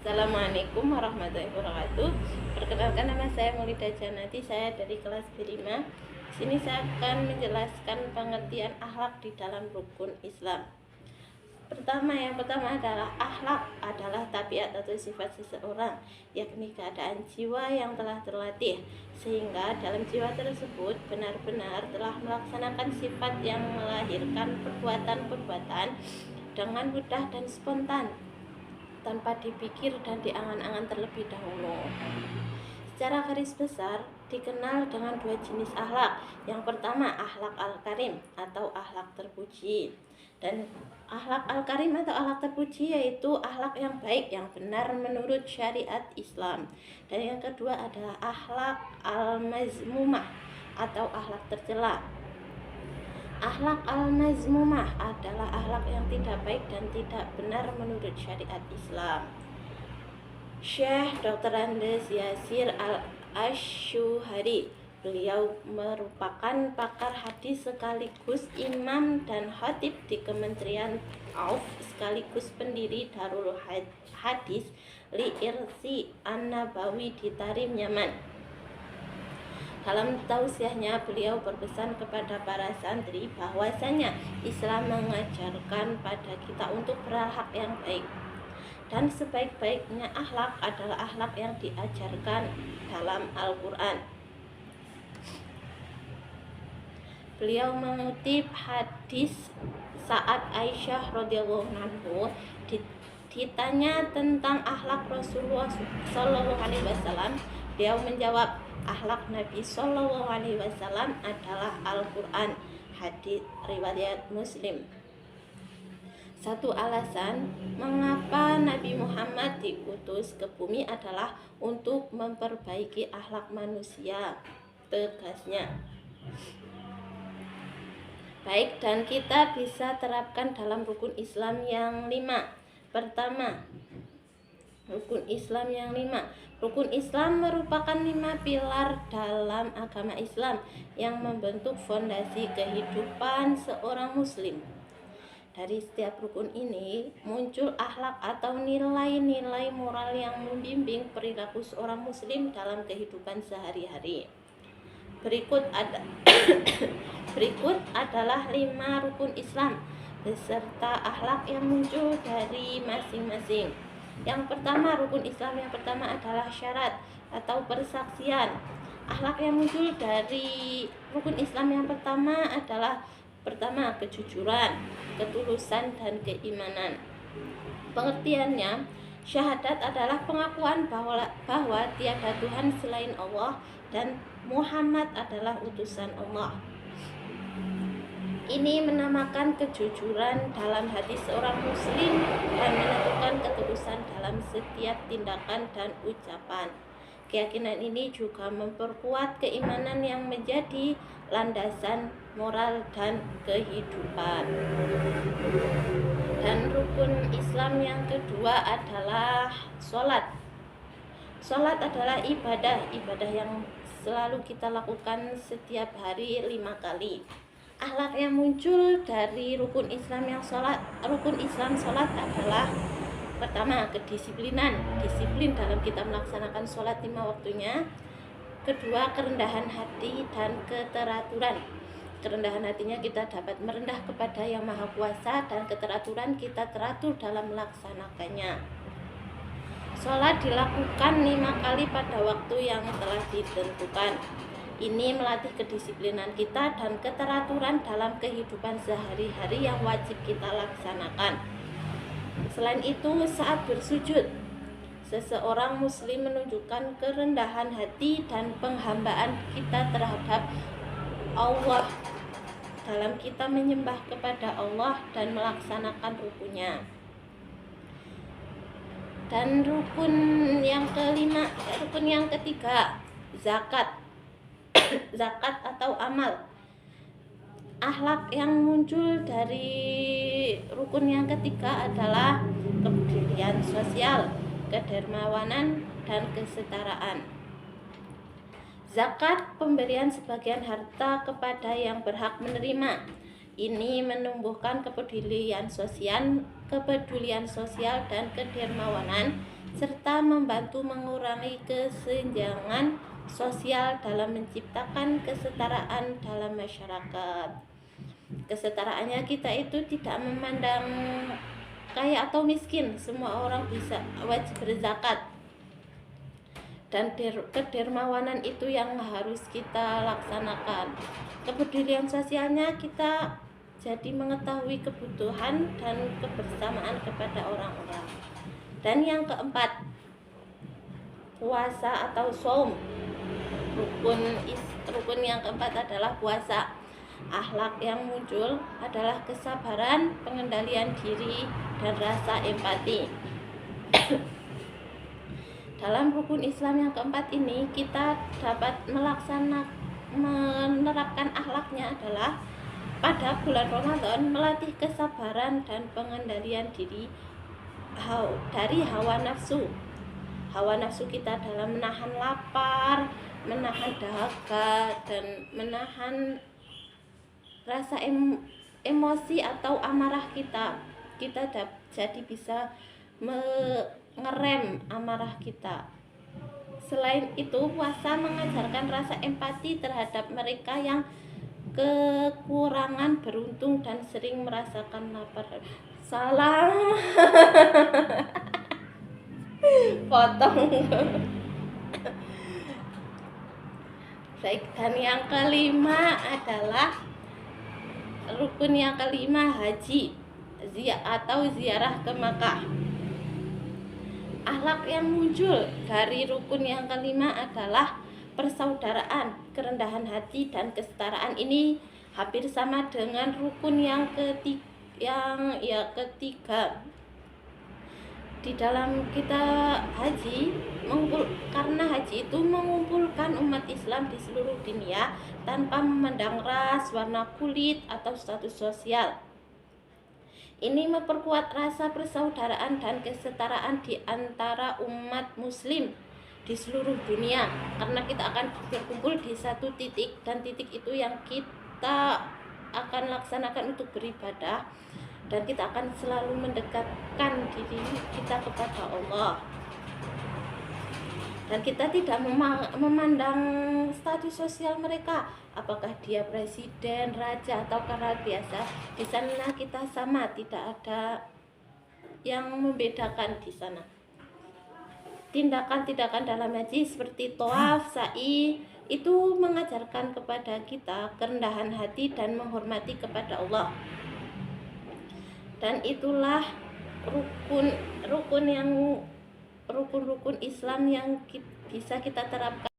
Assalamualaikum warahmatullahi wabarakatuh. Perkenalkan, nama saya Maulida Janati, saya dari kelas B5. Di sini saya akan menjelaskan pengertian akhlak di dalam rukun Islam. Yang pertama adalah akhlak adalah tabiat atau sifat seseorang, yakni keadaan jiwa yang telah terlatih sehingga dalam jiwa tersebut benar-benar telah melaksanakan sifat yang melahirkan perbuatan-perbuatan dengan mudah dan spontan tanpa dipikir dan diangan-angan terlebih dahulu. Secara garis besar dikenal dengan dua jenis akhlak. Yang pertama akhlak al-karim atau akhlak terpuji. Dan akhlak al-karim atau akhlak terpuji yaitu akhlak yang baik, yang benar menurut syariat Islam. Dan yang kedua adalah akhlak al-mazmumah atau akhlak tercela. Akhlak al-mazmumah adalah akhlak yang tidak baik dan tidak benar menurut syariat Islam. Syekh Dr. Andes Yasir Al-Asyuhari, beliau merupakan pakar hadis sekaligus imam dan khatib di Kementerian Auf sekaligus pendiri Darul Hadis Li Irsi An-Nabawi di Tarim, Yaman. Dalam tausiahnya beliau berpesan kepada para santri bahwasanya Islam mengajarkan pada kita untuk berakhlak yang baik, dan sebaik-baiknya akhlak adalah akhlak yang diajarkan dalam Al-Quran. Beliau mengutip hadis saat Aisyah radhiyallahu anhu ditanya tentang akhlak Rasulullah SAW. Beliau menjawab, akhlak Nabi SAW adalah Al-Quran. Hadis riwayat Muslim. Satu alasan mengapa Nabi Muhammad diutus ke bumi adalah untuk memperbaiki akhlak manusia, tegasnya. Baik, dan kita bisa terapkan dalam rukun Islam yang 5. Pertama, rukun Islam yang 5. Rukun Islam merupakan 5 pilar dalam agama Islam yang membentuk fondasi kehidupan seorang muslim. Dari setiap rukun ini muncul akhlak atau nilai-nilai moral yang membimbing perilaku seorang muslim dalam kehidupan sehari-hari. Berikut adalah 5 rukun Islam beserta akhlak yang muncul dari masing-masing. Yang pertama, rukun Islam yang pertama adalah syarat atau persaksian. Akhlak yang muncul dari rukun Islam yang pertama adalah pertama, kejujuran, ketulusan, dan keimanan. Pengertiannya, syahadat adalah pengakuan bahwa tiada Tuhan selain Allah dan Muhammad adalah utusan Allah. Ini menamakan kejujuran dalam hati seorang muslim dan menentukan ketulusan dalam setiap tindakan dan ucapan. Keyakinan ini juga memperkuat keimanan yang menjadi landasan moral dan kehidupan. Dan rukun Islam yang kedua adalah sholat. Sholat adalah ibadah yang selalu kita lakukan setiap hari 5 kali. Akhlak yang muncul dari rukun Islam sholat adalah pertama, kedisiplinan, disiplin dalam kita melaksanakan sholat 5 waktunya. Kedua, kerendahan hati dan keteraturan. Kerendahan hatinya kita dapat merendah kepada Yang Maha Kuasa, dan keteraturan kita teratur dalam melaksanakannya. Sholat dilakukan 5 kali pada waktu yang telah ditentukan. Ini melatih kedisiplinan kita dan keteraturan dalam kehidupan sehari-hari yang wajib kita laksanakan. Selain itu, saat bersujud, seseorang muslim menunjukkan kerendahan hati dan penghambaan kita terhadap Allah dalam kita menyembah kepada Allah dan melaksanakan rukunnya. Dan rukun yang ketiga, zakat. Zakat atau amal. Akhlak yang muncul dari rukun yang ketiga adalah kepedulian sosial, kedermawanan, dan kesetaraan. Zakat, pemberian sebagian harta kepada yang berhak menerima. Ini menumbuhkan kepedulian sosial dan kedermawanan, serta membantu mengurangi kesenjangan sosial dalam menciptakan kesetaraan dalam masyarakat. Kesetaraannya kita itu tidak memandang kaya atau miskin, semua orang bisa wajib berzakat. Dan kedermawanan itu yang harus kita laksanakan. Kepedulian sosialnya kita jadi mengetahui kebutuhan dan kebersamaan kepada orang-orang. Dan yang keempat, puasa atau shaum. Rukun yang keempat adalah puasa. Akhlak yang muncul adalah kesabaran, pengendalian diri, dan rasa empati. Dalam rukun Islam yang keempat ini, kita dapat menerapkan akhlaknya adalah pada bulan Ramadan melatih kesabaran dan pengendalian diri dari hawa nafsu. Hawa nafsu kita dalam menahan lapar, menahan dahaga, dan menahan rasa emosi atau amarah kita. Kita jadi bisa mengerem amarah kita. Selain itu, puasa mengajarkan rasa empati terhadap mereka yang kekurangan beruntung dan sering merasakan lapar. Salah. Potong. Baik, dan yang kelima adalah rukun yang kelima, haji atau ziarah ke Makkah. Akhlak yang muncul dari rukun yang kelima adalah persaudaraan, kerendahan hati, dan kesetaraan. Ini hampir sama dengan rukun yang ketiga. Di dalam kita haji, karena haji itu mengumpulkan umat Islam di seluruh dunia tanpa memandang ras, warna kulit, atau status sosial. Ini memperkuat rasa persaudaraan dan kesetaraan di antara umat muslim di seluruh dunia, karena kita akan berkumpul di satu titik, dan titik itu yang kita akan laksanakan untuk beribadah, dan kita akan selalu mendekatkan diri kita kepada Allah. Dan kita tidak memandang status sosial mereka, apakah dia presiden, raja, atau rakyat biasa. Di sana kita sama, tidak ada yang membedakan di sana. Tindakan-tindakan dalam haji seperti tawaf, sa'i itu mengajarkan kepada kita kerendahan hati dan menghormati kepada Allah. Dan itulah rukun Islam yang bisa kita terapkan